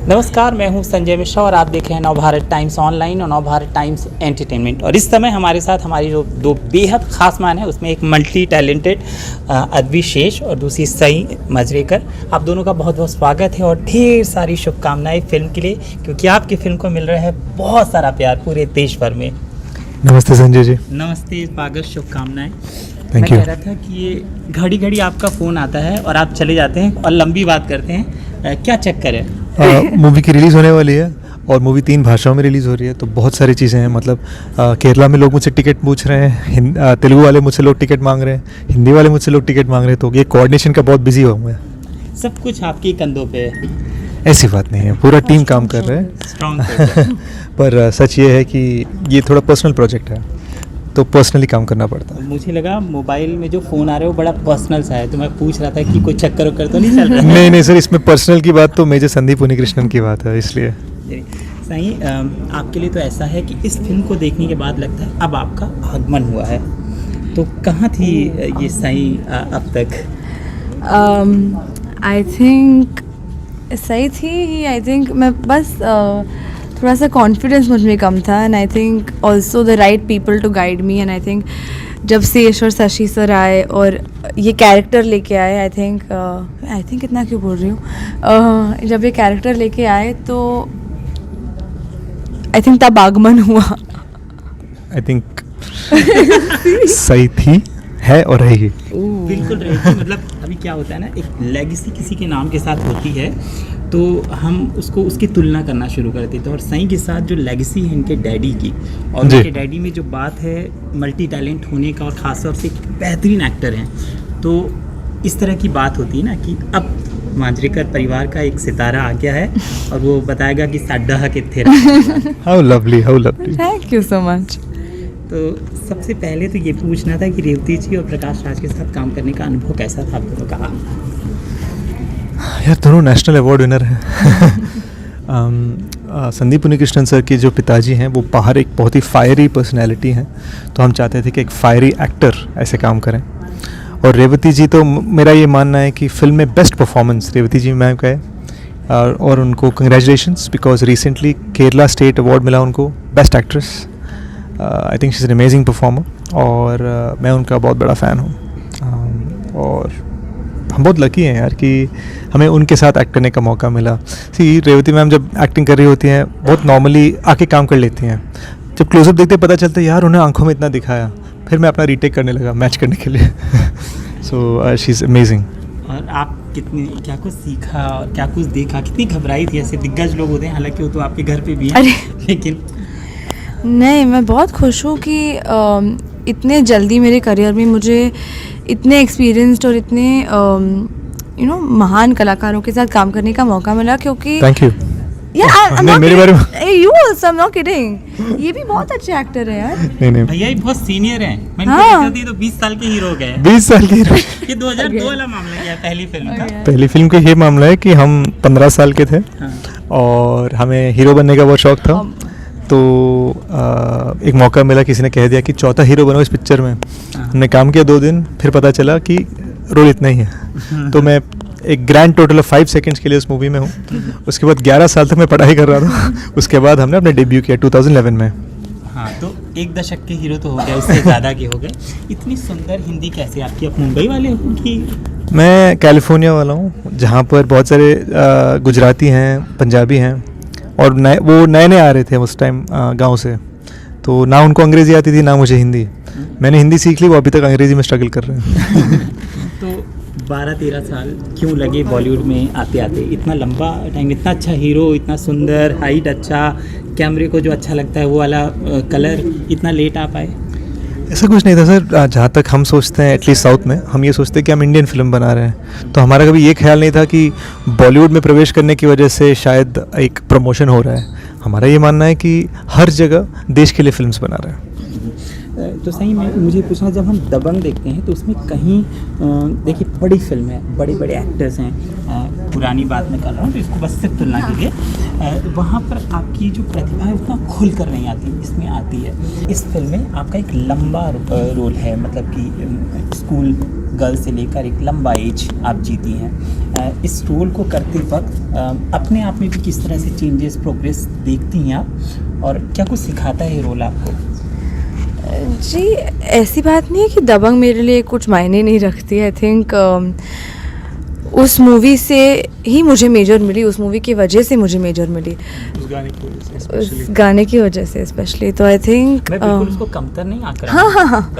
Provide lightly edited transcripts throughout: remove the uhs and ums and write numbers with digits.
नमस्कार, मैं हूं संजय मिश्रा और आप देख रहे हैं नवभारत टाइम्स ऑनलाइन और नवभारत टाइम्स एंटरटेनमेंट। और इस समय हमारे साथ हमारी जो दो बेहद खास मान है, उसमें एक मल्टी टैलेंटेड अद्वी शेष और दूसरी सई माजरेकर। आप दोनों का बहुत बहुत स्वागत है और ढेर सारी शुभकामनाएं फिल्म के लिए, क्योंकि आपकी फिल्म को मिल रहा है बहुत सारा प्यार पूरे देश भर में। नमस्ते संजय जी। नमस्ते, स्वागत, शुभकामनाएं। मैं कह रहा था कि ये घड़ी घड़ी आपका फ़ोन आता है और आप चले जाते हैं और लंबी बात करते हैं, क्या चक्कर है? मूवी की रिलीज़ होने वाली है और मूवी 3 भाषाओं में रिलीज़ हो रही है, तो बहुत सारी चीज़ें हैं। मतलब केरला में लोग मुझसे टिकट पूछ रहे हैं, तेलुगु वाले मुझसे लोग टिकट मांग रहे हैं, हिंदी वाले मुझसे लोग टिकट मांग रहे हैं, तो ये कोऑर्डिनेशन का बहुत बिजी हुआ है। सब कुछ आपके कंधों पे है? ऐसी बात नहीं है, पूरा टीम काम कर रहा है। स्ट्रॉन्ग पर सच ये है कि ये थोड़ा पर्सनल प्रोजेक्ट है, तो पर्सनली काम करना पड़ता है। मुझे लगा मोबाइल में जो फ़ोन आ रहा है वो बड़ा पर्सनल सा है, तो मैं पूछ रहा था कि कोई चक्कर वक्कर तो नहीं चल रहा है? नहीं सर, इसमें पर्सनल की बात तो मेजर संदीप उन्नीकृष्णन की बात है, इसलिए। सही, आपके लिए तो ऐसा है कि इस फिल्म को देखने के बाद लगता है अब आपका आगमन हुआ है, तो कहाँ थी ये सही अब तक? आई थिंक सही थी। आई थिंक मैं बस थोड़ा सा कॉन्फिडेंस मुझ में कम था, and I think also the right people to guide me. And I think जब शेष और शशि सर आए और ये कैरेक्टर लेके आए, आई थिंक इतना क्यों बोल रही हूँ, जब ये कैरेक्टर लेके आए तो आई थिंक तब आगमन हुआ। आई थिंक सही थी, है और रहेगी। बिल्कुल रहेगी। मतलब अभी क्या होता है ना, एक लेगेसी किसी के नाम के साथ होती है तो हम उसको उसकी तुलना करना शुरू कर देते हैं, और सही के साथ जो लेगेसी है इनके डैडी की, और उनके डैडी में जो बात है मल्टी टैलेंट होने का और ख़ासतौर से एक बेहतरीन एक्टर हैं, तो इस तरह की बात होती है ना कि अब माजरेकर परिवार का एक सितारा आ गया है और वो बताएगा कि साडा किथे। How lovely, how lovely. Thank you so much. तो सबसे पहले तो ये पूछना था कि रेवती जी और प्रकाश राज के साथ काम करने का अनुभव कैसा था? आपको तो कहा यार, दोनों नेशनल अवार्ड विनर हैं। संदीप उन्नीकृष्णन सर के जो पिताजी हैं वो बाहर एक बहुत ही फायरी पर्सनैलिटी हैं, तो हम चाहते थे कि एक फायरी एक्टर ऐसे काम करें। और रेवती जी, तो मेरा ये मानना है कि फिल्म में बेस्ट परफॉर्मेंस रेवती जी मैम का है, और उनको congratulations, because recently Kerala state award मिला उनको best actress. I think she is an amazing performer और मैं उनका बहुत बड़ा फ़ैन हूँ। और हम बहुत लकी हैं यार कि हमें उनके साथ एक्ट करने का मौका मिला। सी, रेवती मैम जब एक्टिंग कर रही होती हैं बहुत नॉर्मली आके काम कर लेती हैं, जब क्लोजअप देखते पता चलता है यार उन्हें आंखों में इतना दिखाया, फिर मैं अपना रीटेक करने लगा मैच करने के लिए। So she is amazing. और आप क्या कुछ सीखा और क्या कुछ देखा? कितनी घबराई थी? ऐसे दिग्गज लोग होते हैं, हालांकि वो तो आपके घर पे भी हैं, लेकिन नहीं, मैं बहुत खुश हूँ कि इतने जल्दी मेरे करियर में मुझे इतने एक्सपीरियंस्ड और इतने महान कलाकारों के साथ काम करने का मौका मिला, क्योंकि थैंक यू। मेरे बारे में you also, I am not kidding, ये भी बहुत अच्छे एक्टर है यार। नहीं, भैया ये बहुत सीनियर हैं। मैंने तो 20 साल के हीरो गए। 20 साल के हीरो। ये 2002 वाला मामला क्या, पहली फिल्म का? पहली फिल्म का ये मामला है कि हम 15 साल के थे और हमें हीरो बनने का बहुत शौक था, तो एक मौका मिला, किसी ने कह दिया कि चौथा हीरो बनो इस पिक्चर में। हमने काम किया 2 दिन, फिर पता चला कि रोल इतना ही है। तो मैं एक ग्रैंड टोटल ऑफ 5 सेकंड्स के लिए उस मूवी में हूँ। उसके बाद 11 साल तक मैं पढ़ाई कर रहा था। उसके बाद हमने अपने डेब्यू किया 2011 में। हाँ, तो 1 दशक के हीरो तो हो गया, उससे ज़्यादा के हो गए। इतनी सुंदर हिंदी कैसे आपकी? आप मुंबई वाले हो कि? मैं कैलिफोर्निया वाला हूँ, जहाँ पर बहुत सारे गुजराती हैं, पंजाबी हैं, और वो नए आ रहे थे उस टाइम गांव से, तो ना उनको अंग्रेज़ी आती थी ना मुझे हिंदी। मैंने हिंदी सीख ली, वो अभी तक अंग्रेज़ी में स्ट्रगल कर रहे हैं। तो 12-13 साल क्यों लगे बॉलीवुड में आते आते? इतना लंबा टाइम, इतना अच्छा हीरो, इतना सुंदर, हाइट अच्छा, कैमरे को जो अच्छा लगता है वो वाला कलर, इतना लेट आ पाए? ऐसा कुछ नहीं था सर। जहाँ तक हम सोचते हैं, एटलीस्ट साउथ में हम ये सोचते हैं कि हम इंडियन फिल्म बना रहे हैं, तो हमारा कभी ये ख्याल नहीं था कि बॉलीवुड में प्रवेश करने की वजह से शायद एक प्रमोशन हो रहा है। हमारा ये मानना है कि हर जगह देश के लिए फिल्म्स बना रहे हैं। तो सही में मुझे पूछना, जब हम दबंग देखते हैं तो उसमें कहीं देखिए बड़ी फिल्म है, बड़े बड़े एक्टर्स हैं, पुरानी बात मैं कर रहा हूँ तो इसको बस सिर्फ तुलना कीजिए, वहाँ पर आपकी जो प्रतिभा है उतना खुल कर नहीं आती, इसमें आती है। इस फिल्म में आपका एक लंबा रोल है, मतलब कि स्कूल गर्ल से लेकर एक लंबा एज आप जीती हैं। इस रोल को करते वक्त अपने आप में भी किस तरह से चेंजेस प्रोग्रेस देखती हैं आप, और क्या कुछ सिखाता है ये रोल आपको? जी, ऐसी बात नहीं है कि दबंग मेरे लिए कुछ मायने नहीं रखती। आई थिंक उस मूवी से ही मुझे मेजर मिली, उस मूवी की वजह से मुझे मेजर मिली, उस गाने की वजह से उस especially। गाने की वजह से स्पेशली। तो आई थिंक मैं बिल्कुल उसको कमतर नहीं आकर हाँ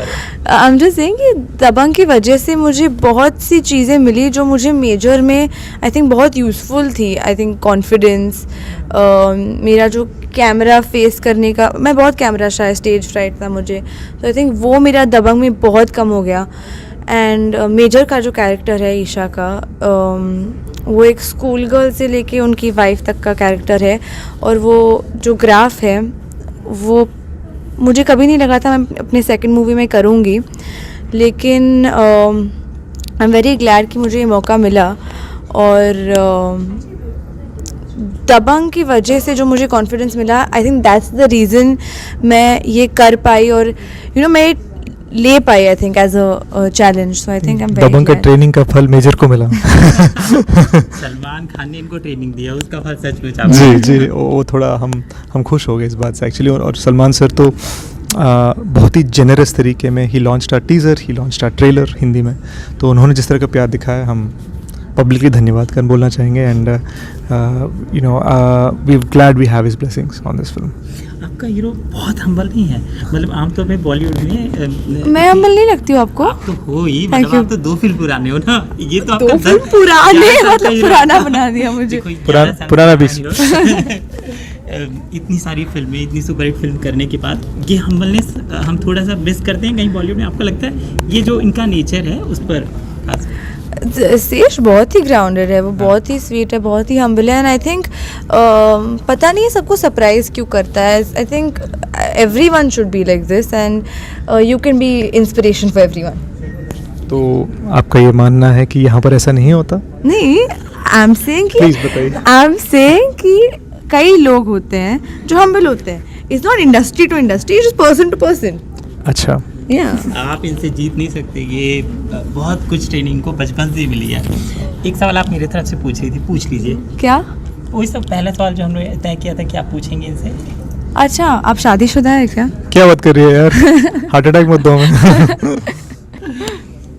आई एम जस्ट सेइंग कि दबंग की वजह से मुझे बहुत सी चीज़ें मिली जो मुझे मेजर में आई थिंक बहुत यूज़फुल थी। आई थिंक कॉन्फिडेंस, मेरा जो कैमरा फेस करने का, मैं बहुत कैमरा शायद स्टेज फ्राइट था मुझे, तो आई थिंक वो मेरा दबंग में बहुत कम हो गया। एंड मेजर का जो कैरेक्टर है ईशा का, वो एक स्कूल गर्ल से लेके उनकी वाइफ तक का कैरेक्टर है, और वो जो ग्राफ है वो मुझे कभी नहीं लगा था मैं अपने सेकंड मूवी में करूँगी, लेकिन आई एम वेरी ग्लैड कि मुझे ये मौका मिला। और दबंग की वजह से जो मुझे कॉन्फिडेंस मिला, I think that's the reason मैं ये कर पाई, और मैं ले पाई I think as a challenge. So I think I am very Dabangg का ट्रेनिंग का फल मेजर को मिला। सलमान खान ने इनको ट्रेनिंग दिया, उसका फल सचमुच आपको। जी जी, वो थोड़ा हम खुश हो गए इस बात से एक्चुअली। और सलमान सर तो बहुत ही जेनरस तरीके में he launched our teaser, he launched our trailer Hindi में, तो उन्होंने जिस तरह का प्यार दिखाया हम पब्लिकली धन्यवाद कर बोलना चाहेंगे। And we glad we have his blessings on this film. आपका हीरो बहुत हम्बल नहीं है, मतलब आमतौर पे बॉलीवुड में मैं अम्बल नहीं लगती हूँ आपको? आप तो हो ही, Thank मतलब you. आप तो 2 फिल्म पुराने हो ना, ये तो आपका 2 फिल्म पुराने, 11 साल का मतलब हीरो। पुराना बना दिया मुझे। देखो, 11 साल का पुराना बीस। हीरो। इतनी सारी फिल्में, इतनी सुपरहिट फिल्म करने के बाद ये हम्बलनेस हम थोड़ा सा मिस करते हैं कहीं बॉलीवुड में। आपको लगता है ये जो इनका नेचर है उस पर खास? सेश बहुत ही ग्राउंडेड है, वो बहुत ही स्वीट है, बहुत ही हम्बल है। एंड आई थिंक पता नहीं है सबको सरप्राइज क्यों करता है। I think everyone should be like this, and you can be inspiration for everyone. तो आपका ये मानना है कि यहाँ पर ऐसा नहीं होता? नहीं, आई एम सेइंग कि Please बताइए। आई एम सेइंग कि कई लोग होते हैं जो हम्बल होते हैं। It's not industry to industry, it's person to person. अच्छा, आप इनसे जीत नहीं सकते, ये बहुत कुछ ट्रेनिंग को बचपन से मिली है। एक सवाल आप मेरे तरफ से पूछ रही थी, पूछ लीजिए। क्या? वही सब पहला सवाल जो हमने तय किया था कि आप पूछेंगे इनसे। अच्छा, आप शादीशुदा है क्या? क्या बात कर रही है यार, हार्ट अटैक मत दो हमें।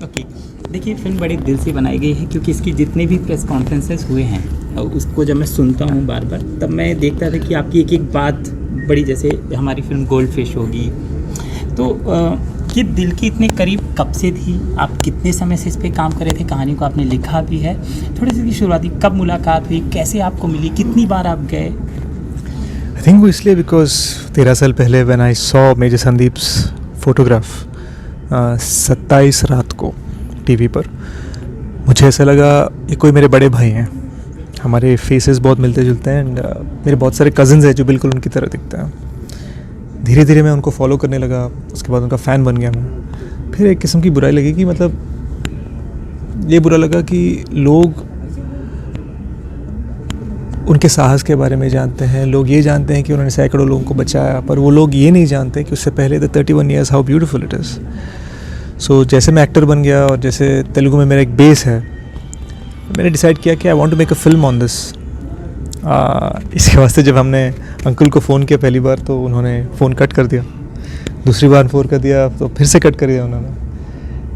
ओके, देखिए फिल्म बड़ी दिल से बनाई गई है, क्योंकि इसकी जितने भी प्रेस कॉन्फ्रेंसेस हुए हैं उसको जब मैं सुनता हूँ बार बार, तब मैं देखता था कि आपकी एक एक बात बड़ी, जैसे हमारी फिल्म गोल्ड फिश होगी, तो ये दिल के इतने करीब कब से थी? आप कितने समय से इस पे काम कर रहे थे? कहानी को आपने लिखा भी है, थोड़ी सी शुरुआती कब मुलाकात हुई, कैसे आपको मिली, कितनी बार आप गए? आई थिंक वो इसलिए बिकॉज 13 साल पहले when I saw Major Sandeep's photograph 27 रात को टीवी पर, मुझे ऐसा लगा ये कोई मेरे बड़े भाई हैं, हमारे फेसेस बहुत मिलते जुलते हैं, एंड मेरे बहुत सारे कज़न्स हैं जो बिल्कुल उनकी तरह दिखते हैं। धीरे धीरे मैं उनको फॉलो करने लगा, उसके बाद उनका फ़ैन बन गया मैं। फिर एक किस्म की बुराई लगी कि मतलब ये बुरा लगा कि लोग उनके साहस के बारे में जानते हैं, लोग ये जानते हैं कि उन्होंने सैकड़ों लोगों को बचाया, पर वो लोग ये नहीं जानते कि उससे पहले the 31 years how beautiful it is. So जैसे मैं एक्टर बन गया और जैसे तेलुगु में मेरा एक बेस है, मैंने डिसाइड किया कि I want to make a film on this. इसके वास्ते जब हमने अंकल को फ़ोन किया पहली बार, तो उन्होंने फ़ोन कट कर दिया, दूसरी बार फ़ोन कर दिया तो फिर से कट कर दिया उन्होंने,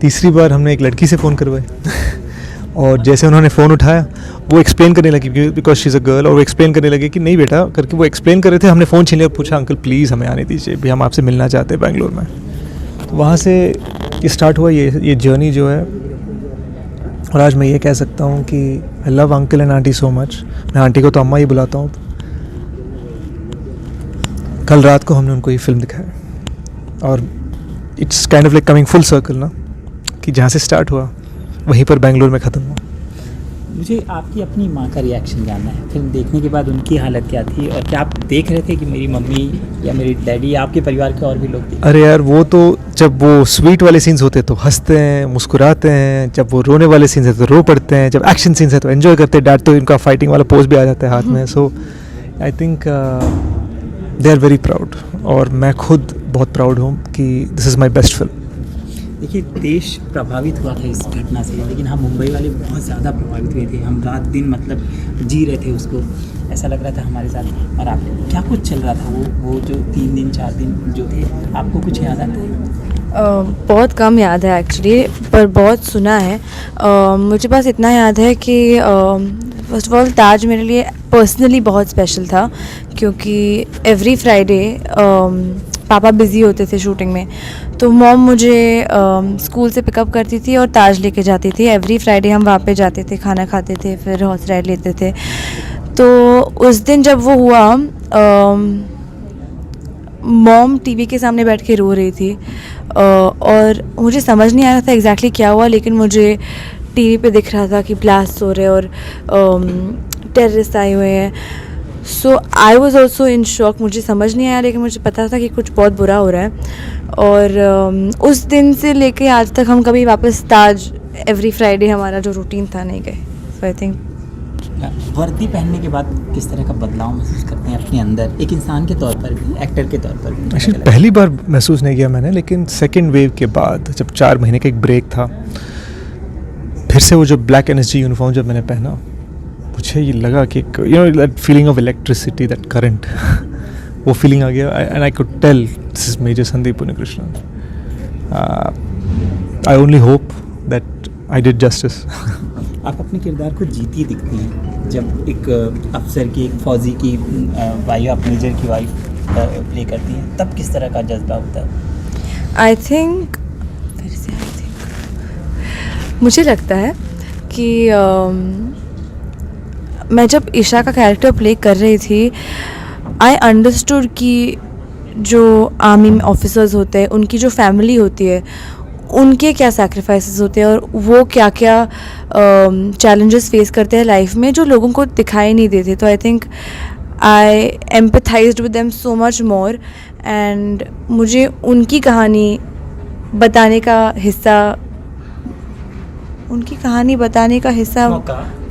तीसरी बार हमने एक लड़की से फ़ोन करवाई और जैसे उन्होंने फ़ोन उठाया वो एक्सप्लेन करने लगी, because she is a girl, और वो एक्सप्लेन करने लगी कि नहीं बेटा करके वो एक्सप्लेन कर रहे थे। हमने फ़ोन छीन लिया, पूछा अंकल प्लीज़ हमें आने दीजिए, भी हम आपसे मिलना चाहते हैं बेंगलोर में। तो वहाँ से ये स्टार्ट हुआ ये जर्नी जो है। और आज मैं ये कह सकता हूँ कि I love uncle and aunty so much. मैं आंटी को तो अम्मा ही बुलाता हूँ। कल रात को हमने उनको ये फिल्म दिखाया और it's kind of like coming full circle ना, कि जहाँ से स्टार्ट हुआ वहीं पर बेंगलोर में ख़त्म हुआ। मुझे आपकी अपनी माँ का रिएक्शन जानना है, फिल्म देखने के बाद उनकी हालत क्या थी, और क्या आप देख रहे थे कि मेरी मम्मी या मेरी डैडी या आपके परिवार के और भी लोग थे? अरे यार, वो तो जब वो स्वीट वाले सीन्स होते हैं तो हंसते हैं, मुस्कुराते हैं, जब वो रोने वाले सीन्स हैं तो रो पड़ते हैं, जब एक्शन सीन्स हैं तो एंजॉय करते हैं। डैड तो इनका फाइटिंग वाला पोज भी आ जाता है हाथ में। So I think they are very proud, और मैं खुद बहुत प्राउड हूँ कि this is my best film. देखिए, देश प्रभावित हुआ था इस घटना से, लेकिन हम मुंबई वाले बहुत ज़्यादा प्रभावित हुए थे। हम रात दिन मतलब जी रहे थे उसको, ऐसा लग रहा था हमारे साथ। और आप क्या कुछ चल रहा था वो जो 3 दिन 4 दिन जो थे, आपको कुछ याद आता है? बहुत कम याद है एक्चुअली, पर बहुत सुना है। मुझे बस इतना याद है कि फर्स्ट ऑफ ऑल ताज मेरे लिए पर्सनली बहुत स्पेशल था, क्योंकि एवरी फ्राइडे पापा बिज़ी होते थे शूटिंग में, तो मॉम मुझे स्कूल से पिकअप करती थी और ताज लेके जाती थी। एवरी फ्राइडे हम वहाँ पे जाते थे, खाना खाते थे, फिर हॉर्स राइड लेते थे। तो उस दिन जब वो हुआ, मॉम टीवी के सामने बैठ के रो रही थी, और मुझे समझ नहीं आ रहा था एग्जैक्टली क्या हुआ, लेकिन मुझे टीवी पे दिख रहा था कि ब्लास्ट हो रहे हैं और टेररिस्ट आए हुए हैं। So I was also in shock. मुझे समझ नहीं आया, लेकिन मुझे पता था कि कुछ बहुत बुरा हो रहा है। और उस दिन से लेके आज तक हम कभी वापस ताज एवरी फ्राइडे हमारा जो रूटीन था नहीं गए। सो आई थिंक वर्दी पहनने के बाद किस तरह का बदलाव महसूस करते हैं अपने अंदर, एक इंसान के तौर पर भी, एक्टर के तौर पर भी? एक्चुअली पहली बार महसूस नहीं किया मैंने, लेकिन सेकेंड वेव के बाद जब 4 महीने का एक ब्रेक था, फिर से वो जो ब्लैक एनएसजी यूनिफॉर्म जब मैंने पहना, मुझे ये लगा कि you know that feeling of electricity, that current, वो फीलिंग आ गया। And I could tell this is major Sandeep Unnikrishnan. I only hope that I did justice. आप अपने किरदार को जीती दिखती हैं। जब एक अफसर की, एक फौजी की वाइफ, आप मेजर की वाइफ प्ले करती हैं, तब किस तरह का जज्बा होता है? आई थिंक मुझे लगता है कि मैं जब ईशा का कैरेक्टर प्ले कर रही थी, आई अंडरस्टूड कि जो आर्मी ऑफिसर्स होते हैं, उनकी जो फैमिली होती है, उनके क्या सैक्रिफाइसेस होते हैं और वो क्या क्या चैलेंजेस फेस करते हैं लाइफ में, जो लोगों को दिखाई नहीं देते। तो I think I empathised with them so much more, and मुझे उनकी कहानी बताने का हिस्सा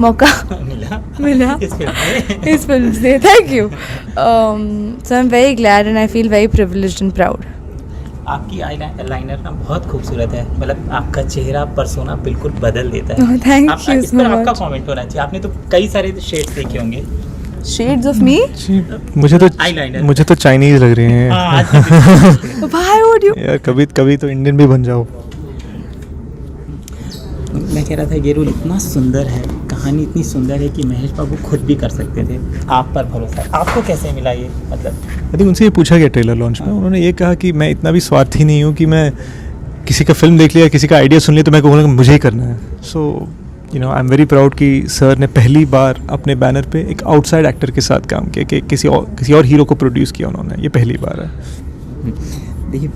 मौका मिला इस फिल्म से। Thank you. So I am very glad and I feel very privileged and proud. आपकी लाइनर ना बहुत खूबसूरत है, मतलब आपका चेहरा पर्सोना बिल्कुल बदल देता है। थैंक यू इस पर आपका कमेंट होना चाहिए। आपने तो कई सारे शेड्स देखे होंगे। Shades of me? मुझे तो चाइनीज लग रही हैं। Why would you? यार कभी तो इंडियन भी बन जाओ। मैं कह रहा था ये रोल इतना सुंदर है, कहानी इतनी सुंदर है कि महेश बाबू खुद भी कर सकते थे। आप पर भरोसा है। आपको कैसे मिला ये? मतलब आई थिंक उनसे ये पूछा गया ट्रेलर लॉन्च में, उन्होंने ये कहा कि मैं इतना भी स्वार्थी नहीं हूँ कि मैं किसी का फिल्म देख लिया, किसी का आइडिया सुन लिया तो मैं कहूँगा मुझे ही करना है। So you know I am very proud कि सर ने पहली बार अपने बैनर पे एक आउटसाइड एक्टर के साथ काम किया, कि किसी और हीरो को प्रोड्यूस किया उन्होंने। ये पहली बार है। देखिए,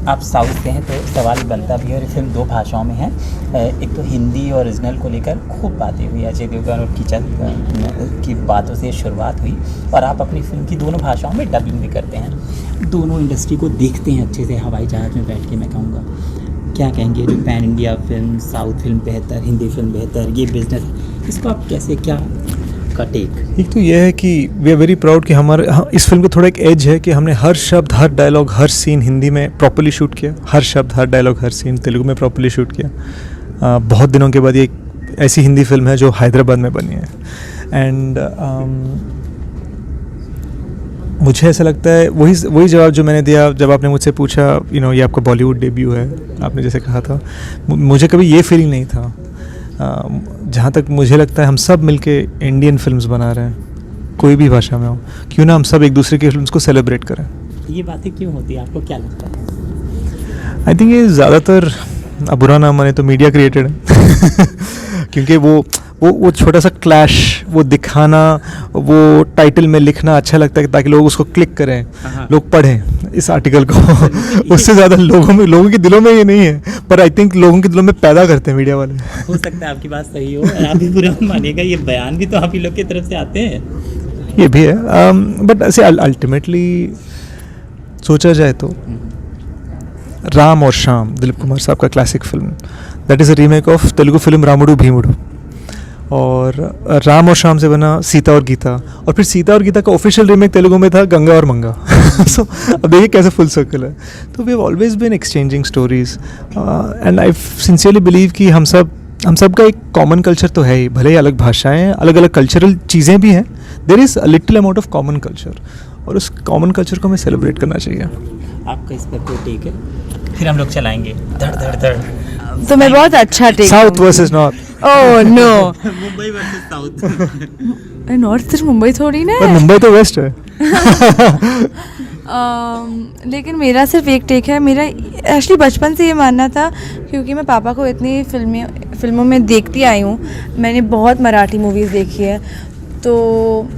आप साउथ से हैं तो सवाल बनता भी है, और ये फिल्म 2 भाषाओं में है। एक तो हिंदी ओरिजिनल को लेकर खूब बातें हुई, अजय देवगन और कीचक की बातों से शुरुआत हुई, और आप अपनी फिल्म की दोनों भाषाओं में डबिंग भी करते हैं, दोनों इंडस्ट्री को देखते हैं अच्छे से हवाई जहाज़ में बैठ के। मैं कहूँगा क्या कहेंगे, जो pan India film, south film बेहतर, हिंदी फिल्म बेहतर, ये बिजनेस, इसको आप कैसे, क्या का टेक? एक तो ये है कि वी आर वेरी प्राउड कि इस फिल्म को थोड़ा एक एज है कि हमने हर शब्द, हर डायलॉग, हर सीन हिंदी में प्रॉपर्ली शूट किया, हर शब्द, हर डायलॉग, हर सीन तेलुगु में प्रॉपर्ली शूट किया। बहुत दिनों के बाद ये एक ऐसी हिंदी फिल्म है जो हैदराबाद में बनी है। एंड मुझे ऐसा लगता है वही जवाब जो मैंने दिया जब आपने मुझसे पूछा यू नो ये आपका बॉलीवुड डेब्यू है, आपने जैसे कहा था, मुझे कभी ये फीलिंग नहीं था। जहाँ तक मुझे लगता है हम सब मिलके इंडियन फिल्म्स बना रहे हैं, कोई भी भाषा में हो, क्यों ना हम सब एक दूसरे की फिल्म्स को सेलिब्रेट करें। ये बातें क्यों होती है, आपको क्या लगता है? आई थिंक ये ज़्यादातर, अब बुरा ना माने तो मीडिया क्रिएटेड है क्योंकि वो छोटा सा क्लैश, वो दिखाना, वो टाइटल में लिखना अच्छा लगता है ताकि लोग उसको क्लिक करें, लोग पढ़ें इस आर्टिकल को। उससे ज़्यादा लोगों के दिलों में ये नहीं है, पर आई थिंक लोगों के दिलों में पैदा करते हैं मीडिया वाले। हो सकता है आपकी बात सही हो, आप भी बुरा मानिएगा, ये बयान भी तो आप ही लोग की तरफ से आते हैं। ये भी है, बट ऐसे अल्टीमेटली सोचा जाए तो राम और श्याम, दिलीप कुमार साहब का classic film, that is a remake of Telugu film Ramudu Bheemudu, और राम और श्याम से बना सीता और गीता, और फिर सीता और गीता का ऑफिशियल रीमेक तेलुगु में था गंगा और मंगा। सो अब देखिए कैसे फुल सर्कल है। तो we have always been exchanging stories and I sincerely believe कि हम सब का एक कॉमन कल्चर तो है ही, भले ही अलग भाषाएं हैं, अलग अलग कल्चरल चीज़ें भी हैं, there is a little amount of common culture, और उस कॉमन कल्चर को हमें सेलिब्रेट करना चाहिए। आपका इस पर कोई टेक है? फिर हम लोग चलाएंगे धड़ धड़ धड़। तो मैं बहुत अच्छा take south versus north, oh no, Mumbai versus south. North सिर्फ मुंबई थोड़ी ना पर है। मुंबई तो वेस्ट है। लेकिन मेरा सिर्फ एक टेक है। मेरा एक्चुअली बचपन से ये मानना था, क्योंकि मैं पापा को इतनी फिल्मों में देखती आई हूँ, मैंने बहुत मराठी मूवीज़ देखी है, तो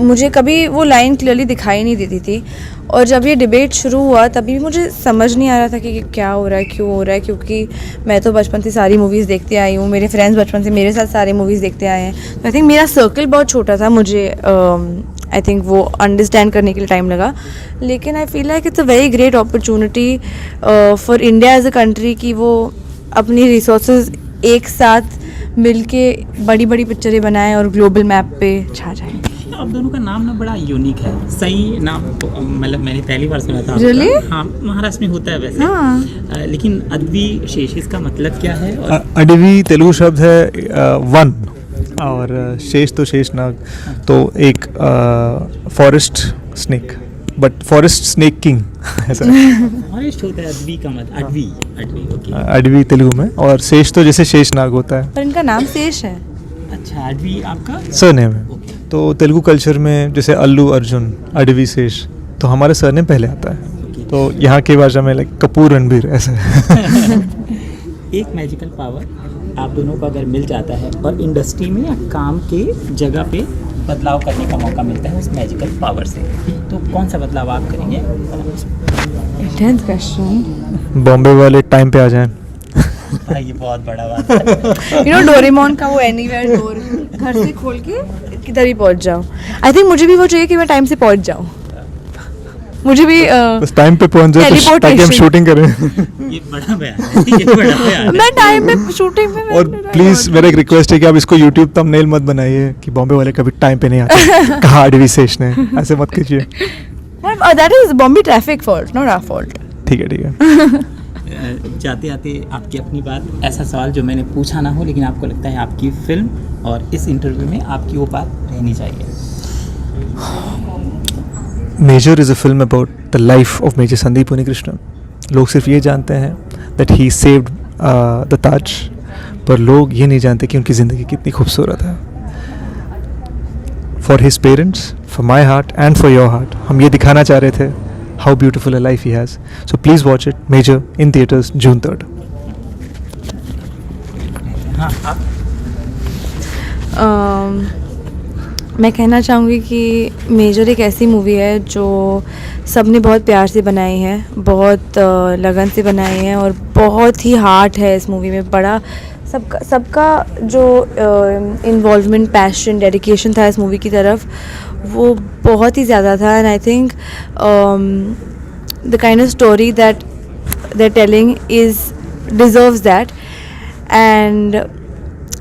मुझे कभी वो लाइन क्लियरली दिखाई नहीं देती थी। और जब ये डिबेट शुरू हुआ तभी मुझे समझ नहीं आ रहा था कि क्या हो रहा है, क्यों हो रहा है, क्योंकि मैं तो बचपन से सारी मूवीज़ देखते आई हूँ, मेरे फ्रेंड्स बचपन से मेरे साथ सारी मूवीज़ देखते आए हैं, तो आई थिंक मेरा सर्कल बहुत छोटा था, मुझे आई थिंक वो अंडरस्टैंड करने के लिए टाइम लगा। लेकिन I feel like it's a very great opportunity for India as a country कि वो अपनी रिसोर्सेज एक साथ मिलके बड़ी बड़ी पिक्चरें बनाएं और ग्लोबल मैप पे छा जाएं। आप दोनों का नाम ना बड़ा यूनिक है, सही नाम, मतलब मैंने पहली बार सुना था आपका। Really? हाँ, महाराष्ट्र में होता है वैसे। हाँ। लेकिन अद्वी शेष इसका मतलब क्या है? और अडवी तेलुगु शब्द है वन, और शेष तो शेषनाग, तो एक forest snake, but forest snake king ऐसा है। फॉरेस्ट होता है अद्वी का मतलब, अडवी अडवी, ओके। अडवी तेलुगु में, और शेष तो जैसे शेषनाग होता है, पर इनका नाम शेष है। अच्छा, अडवी आपका सरनेम है। ओके। तो तेलुगु कल्चर में जैसे अल्लू अर्जुन, अडवी शेष, तो हमारे सरनेम पहले आता है, तो यहाँ की भाषा में लाइक कपूर रणबीर ऐसा है। एक मैजिकल पावर आप दोनों को अगर मिल जाता है और इंडस्ट्री में या काम के जगह पे बदलाव करने का मौका मिलता है उस मैजिकल पावर से, तो कौन सा बदलाव आप करेंगे? Intense question. बॉम्बे वाले टाइम पे आ जाएं। ये बहुत बड़ा बात है। यू नो डोरेमोन का वो एनीवेयर डोर, घर से खोल के किधर भी पहुंच जाओ। आई थिंक मुझे भी वो चाहिए कि मैं टाइम से पहुंच जाऊँ, मुझे भी बस टाइम पे पहुंच जाए तो ताकि हम शूटिंग करें। ये बड़ा बयान है, ये बड़ा बयान है। मैं टाइम पे शूटिंग में। और प्लीज मेरा एक रिक्वेस्ट है कि आप इसको यूट्यूब थंबनेल मत बनाइए कि बॉम्बे वाले कभी टाइम पे नहीं आते। कहा अडवी शेष ने, ऐसे मत कीजिए। That is Bombay traffic fault, not our fault. ठीक है। जाते आते आपकी अपनी बात, ऐसा सवाल जो मैंने पूछा ना हो लेकिन आपको लगता है आपकी फिल्म और इस इंटरव्यू में आपकी वो बात रहनी चाहिए। Major is a film about the life of Major Sandeep Unnikrishnan. लोग सिर्फ ये जानते हैं that he saved the Taj, पर लोग ये नहीं जानते कि उनकी ज़िंदगी कितनी खूबसूरत है। For his parents, for my heart and for your heart, हम ये दिखाना चाह रहे थे how beautiful a life he has. So please watch it, Major, in theatres June 3rd। हाँ, आप मैं कहना चाहूँगी कि मेजर एक ऐसी मूवी है जो सबने बहुत प्यार से बनाई है, बहुत लगन से बनाई है, और बहुत ही हार्ट है इस मूवी में। बड़ा सबका जो इन्वॉल्वमेंट, पैशन, डेडिकेशन था इस मूवी की तरफ, वो बहुत ही ज़्यादा था। And I think the kind of story that they telling is deserves that, and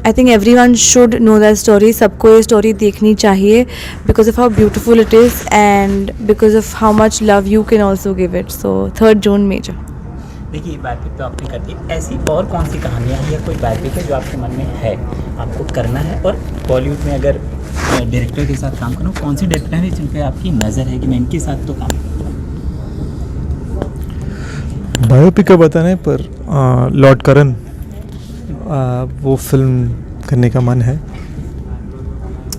I think everyone should know that story. सबको ये स्टोरी देखनी चाहिए because of how beautiful it is and because of how much love you can also give it. So 3rd June Major. देखिए, biopic तो आपने कर दी, ऐसी और कौन सी कहानियाँ हैं या कोई बायोपिक है जो आपके मन में है आपको करना है? और बॉलीवुड में अगर डायरेक्टर के साथ काम करूँ, कौन सी डायरेक्टर है जिन पर आपकी नज़र है कि मैं इनके साथ तो काम करूँ? बायोपिक का बताने पर लॉर्ड करन, वो फिल्म करने का मन है।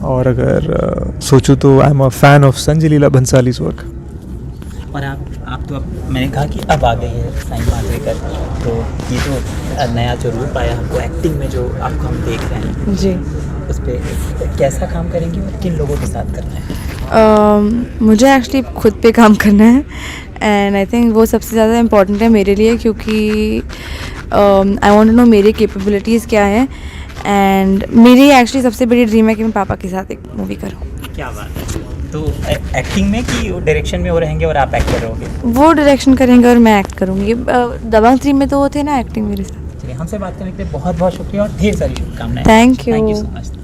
और अगर सोचूं तो I am a fan of Sanjay Leela Bhansali's work. और आप तो अब मैंने कहा कि अब आ गई है साईं मांजरेकर, तो ये तो नया जो रूप आया हमको एक्टिंग में, जो आपको हम देख रहे हैं जी, उस पर कैसा काम करेंगे और किन लोगों के साथ करना है? मुझे एक्चुअली खुद पे काम करना है, एंड आई थिंक वो सबसे ज़्यादा इम्पॉर्टेंट है मेरे लिए, क्योंकि आई वांट टू नो मेरे कैपेबिलिटीज़ क्या हैं। एंड मेरी एक्चुअली सबसे बड़ी ड्रीम है कि मैं पापा के साथ एक मूवी करूँ। क्या बात है। तो एक्टिंग में कि डायरेक्शन में वो रहेंगे और आप एक्टर रहोगे? वो डायरेक्शन करेंगे और मैं एक्ट करूँगी। दबंग 3 में तो वो थे ना एक्टिंग मेरे साथ। चलिए, हमसे बात करने के लिए बहुत बहुत शुक्रिया और ढेर सारी शुभकामनाएं। Thank you. Thank you so much.